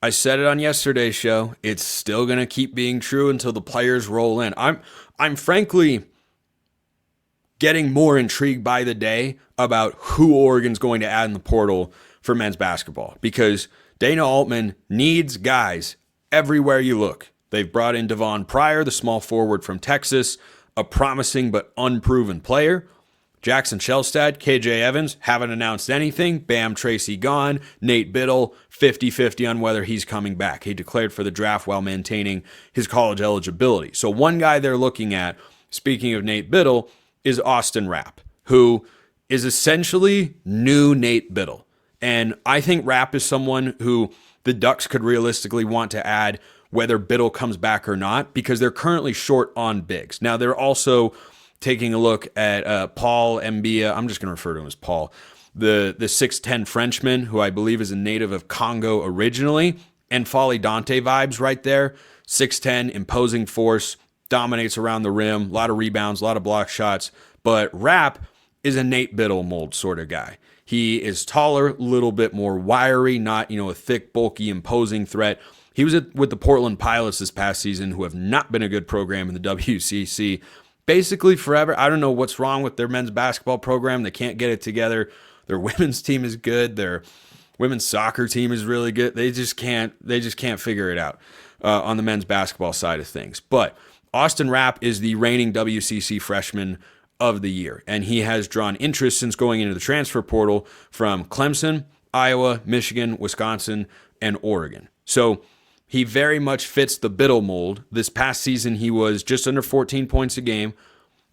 I said it on yesterday's show. It's still going to keep being true until the players roll in. I'm frankly getting more intrigued by the day about who Oregon's going to add in the portal for men's basketball because Dana Altman needs guys everywhere you look. They've brought in Devon Pryor, the small forward from Texas, a promising but unproven player. Jackson Shelstad, KJ Evans, haven't announced anything. Bam Tracy gone. Nate Bittle, 50-50 on whether he's coming back. He declared for the draft while maintaining his college eligibility. So one guy they're looking at, speaking of Nate Bittle, is Austin Rapp, who is essentially new Nate Bittle. And I think Rapp is someone who the Ducks could realistically want to add whether Bittle comes back or not, because they're currently short on bigs. Now, they're also taking a look at Paul Mbia. I'm just going to refer to him as Paul, the 6'10 Frenchman, who I believe is a native of Congo originally, and Folly Dante vibes right there. 6'10, imposing force, dominates around the rim, a lot of rebounds, a lot of block shots. But Rapp is a Nate Bittle mold sort of guy. He is taller, a little bit more wiry, not a thick, bulky, imposing threat. He was with the Portland Pilots this past season, who have not been a good program in the WCC basically forever. I don't know what's wrong with their men's basketball program. They can't get it together. Their women's team is good. Their women's soccer team is really good. They just can't figure it out on the men's basketball side of things. But Austin Rapp is the reigning WCC freshman of the year, and he has drawn interest since going into the transfer portal from Clemson, Iowa, Michigan, Wisconsin, and Oregon. So he very much fits the Bittle mold. This past season, he was just under 14 points a game,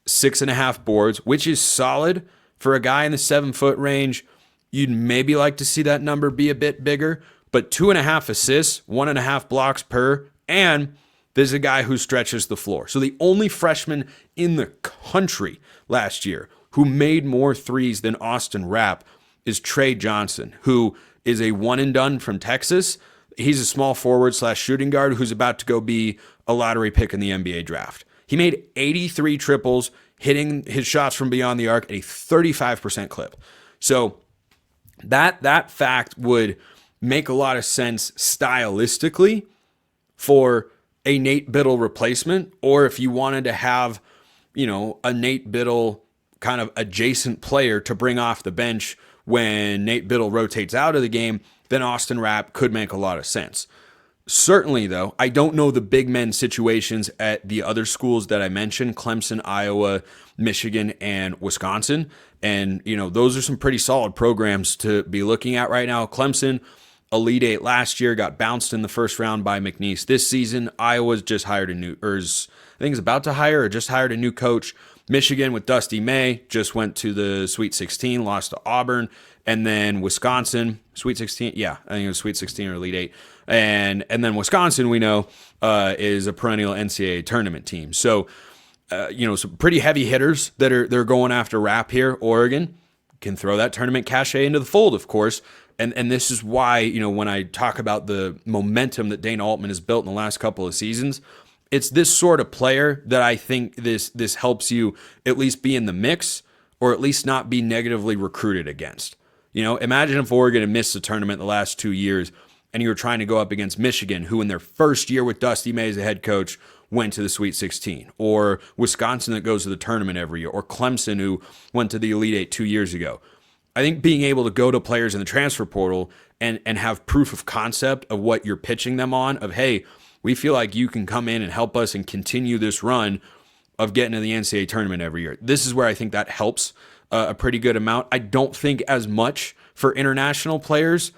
6.5 boards, which is solid for a guy in the 7-foot range. You'd maybe like to see that number be a bit bigger, but 2.5 assists, 1.5 blocks per, and this is a guy who stretches the floor. So the only freshman in the country last year who made more threes than Austin Rapp is Trey Johnson, who is a one-and-done from Texas. He's a small forward / shooting guard who's about to go be a lottery pick in the NBA draft. He made 83 triples, hitting his shots from beyond the arc at a 35% clip. So that fact would make a lot of sense stylistically for a Nate Bittle replacement, or if you wanted to have, a Nate Bittle kind of adjacent player to bring off the bench when Nate Bittle rotates out of the game, then Austin Rapp could make a lot of sense. Certainly, though, I don't know the big men situations at the other schools that I mentioned, Clemson, Iowa, Michigan, and Wisconsin. And, those are some pretty solid programs to be looking at right now. Clemson, Elite Eight last year, got bounced in the first round by McNeese this season. Iowa's just hired just hired a new coach. Michigan with Dusty May just went to the Sweet 16, lost to Auburn. And then Wisconsin, Sweet 16, I think it was Sweet 16 or Elite Eight. And then Wisconsin, we know, is a perennial NCAA tournament team. So, some pretty heavy hitters they're going after Rapp here. Oregon can throw that tournament cachet into the fold, of course. And this is why, when I talk about the momentum that Dana Altman has built in the last couple of seasons, it's this sort of player that I think this helps you at least be in the mix, or at least not be negatively recruited against. Imagine if Oregon had missed the tournament the last 2 years and you were trying to go up against Michigan, who in their first year with Dusty May as the head coach went to the Sweet 16, or Wisconsin that goes to the tournament every year, or Clemson who went to the Elite Eight 2 years ago. I think being able to go to players in the transfer portal and have proof of concept of what you're pitching them on, of, hey, we feel like you can come in and help us and continue this run of getting to the NCAA tournament every year. This is where I think that helps a pretty good amount. I don't think as much for international players,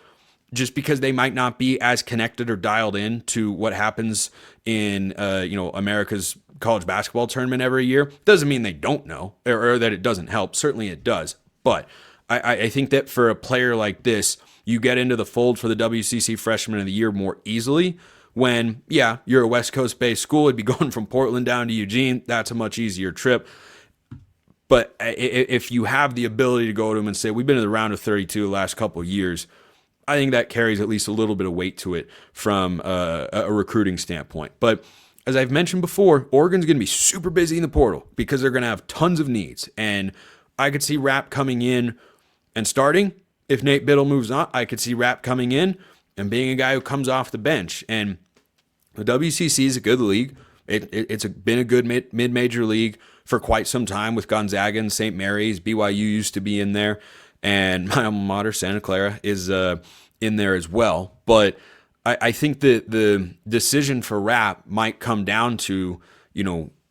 just because they might not be as connected or dialed in to what happens in America's college basketball tournament every year. Doesn't mean they don't know or that it doesn't help. Certainly it does. But I think that for a player like this, you get into the fold for the WCC Freshman of the Year more easily when, you're a West Coast-based school. It'd be going from Portland down to Eugene. That's a much easier trip. But if you have the ability to go to them and say, we've been in the round of 32 the last couple of years, I think that carries at least a little bit of weight to it from a recruiting standpoint. But as I've mentioned before, Oregon's going to be super busy in the portal because they're going to have tons of needs. And I could see Rapp coming in and starting. If Nate Bittle moves on, I could see Rapp coming in and being a guy who comes off the bench. And the WCC is a good league. It's been a good mid-major league for quite some time with Gonzaga and St. Mary's. BYU used to be in there, and my alma mater, Santa Clara, is in there as well. But I think that the decision for Rapp might come down to,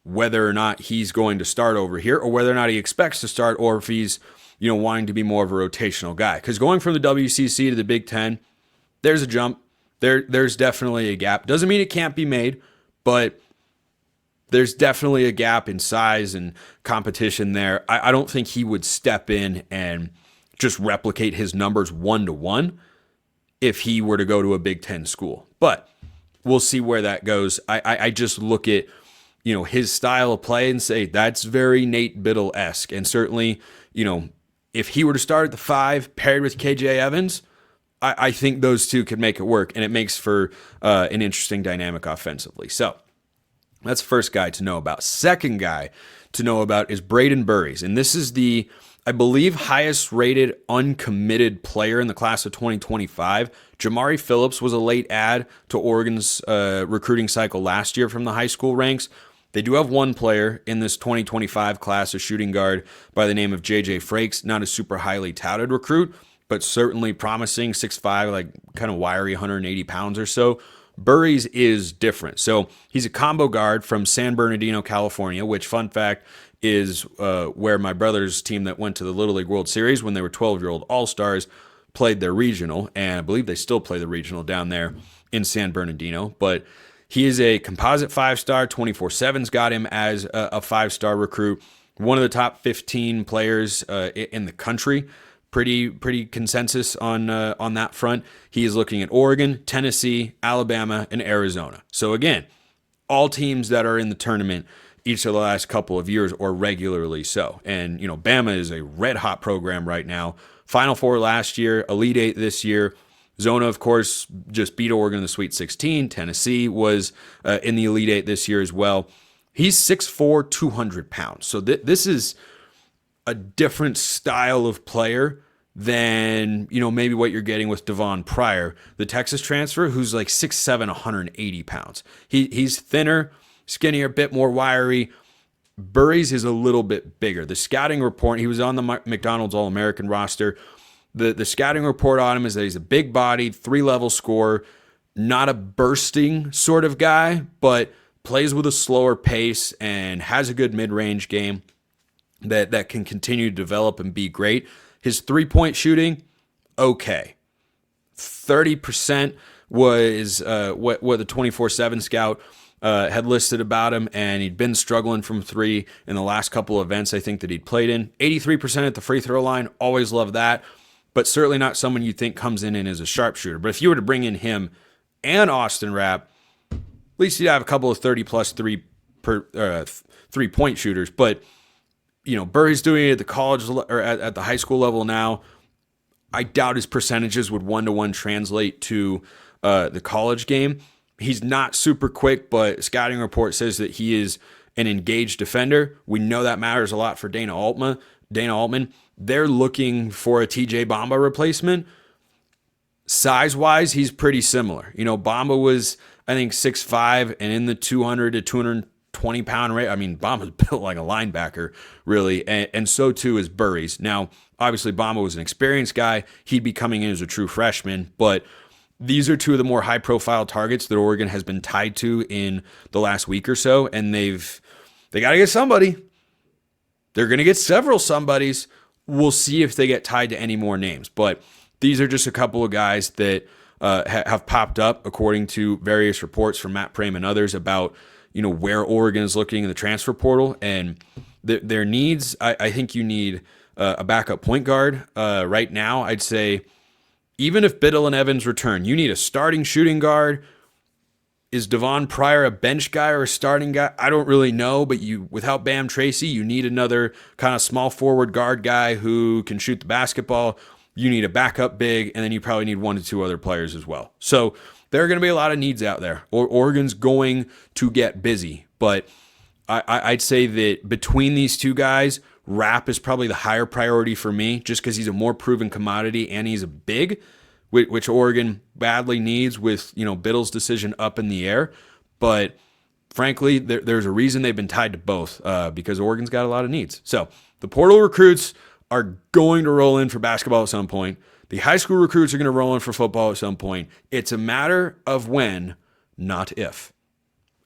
whether or not he's going to start over here or whether or not he expects to start, or if he's, wanting to be more of a rotational guy. Because going from the WCC to the Big Ten, there's a jump. There's definitely a gap. Doesn't mean it can't be made, but there's definitely a gap in size and competition there. I don't think he would step in and just replicate his numbers 1-to-1 if he were to go to a Big Ten school. But we'll see where that goes. I just look at, his style of play and say that's very Nate Bittle-esque. And certainly, if he were to start at the 5 paired with KJ Evans, I think those two could make it work, and it makes for an interesting dynamic offensively. So that's the first guy to know about. Second guy to know about is Braydon Burries, and this is the, I believe, highest rated uncommitted player in the class of 2025. Jamari Phillips was a late add to Oregon's recruiting cycle last year from the high school ranks. They do have one player in this 2025 class, a shooting guard by the name of J.J. Frakes, not a super highly touted recruit, but certainly promising, 6'5", like kind of wiry, 180 pounds or so. Burries is different. So he's a combo guard from San Bernardino, California, which, fun fact, is where my brother's team that went to the Little League World Series when they were 12-year-old All-Stars played their regional, and I believe they still play the regional down there in San Bernardino. But he is a composite 5-star. 24/7's got him as a 5-star recruit. One of the top 15 players in the country. Pretty consensus on that front. He is looking at Oregon, Tennessee, Alabama, and Arizona. So again, all teams that are in the tournament each of the last couple of years, or regularly so. And Bama is a red hot program right now. Final Four last year, Elite Eight this year. Zona, of course, just beat Oregon in the Sweet 16. Tennessee was in the Elite Eight this year as well. He's 6'4", 200 pounds. So this is a different style of player than, maybe what you're getting with Devon Pryor, the Texas transfer, who's like 6'7", 180 pounds. He's thinner, skinnier, a bit more wiry. Burries is a little bit bigger. The scouting report, he was on the McDonald's All-American roster. The scouting report on him is that he's a big-bodied, 3-level scorer, not a bursting sort of guy, but plays with a slower pace and has a good mid-range game that can continue to develop and be great. His three-point shooting, okay. 30% was what the 24/7 scout had listed about him, and he'd been struggling from three in the last couple of events I think that he'd played in. 83% at the free throw line, always love that, but certainly not someone you think comes in and is a sharpshooter. But if you were to bring in him and Austin Rapp, at least you'd have a couple of 30-plus three-point shooters. But Burries doing it at the college or at the high school level now. I doubt his percentages would 1-to-1 translate to the college game. He's not super quick, but scouting report says that he is an engaged defender. We know that matters a lot for Dana Altman. They're looking for a TJ Bamba replacement. Size-wise, he's pretty similar. Bamba was, I think, 6'5", and in the 200 to 220-pound range. I mean, Bamba's built like a linebacker, really, and so too is Burries. Now, obviously, Bamba was an experienced guy. He'd be coming in as a true freshman, but these are two of the more high-profile targets that Oregon has been tied to in the last week or so, and they got to get somebody. They're going to get several somebodies. We'll see if they get tied to any more names, but these are just a couple of guys that have popped up according to various reports from Matt Prame and others about where Oregon is looking in the transfer portal, and their needs. I think you need a backup point guard right now. I'd say even if Bittle and Evans return, you need a starting shooting guard. Is Devon Pryor a bench guy or a starting guy? I don't really know, but without Bam Tracy, you need another kind of small forward guard guy who can shoot the basketball. You need a backup big, and then you probably need 1 to 2 other players as well. So there are going to be a lot of needs out there. Oregon's going to get busy, but I'd say that between these two guys, Rapp is probably the higher priority for me just because he's a more proven commodity and he's a big. which Oregon badly needs with, Biddle's decision up in the air. But frankly, there's a reason they've been tied to both because Oregon's got a lot of needs. So the portal recruits are going to roll in for basketball at some point. The high school recruits are going to roll in for football at some point. It's a matter of when, not if.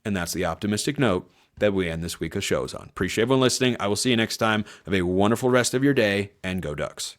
And that's the optimistic note that we end this week of shows on. Appreciate everyone listening. I will see you next time. Have a wonderful rest of your day, and go Ducks.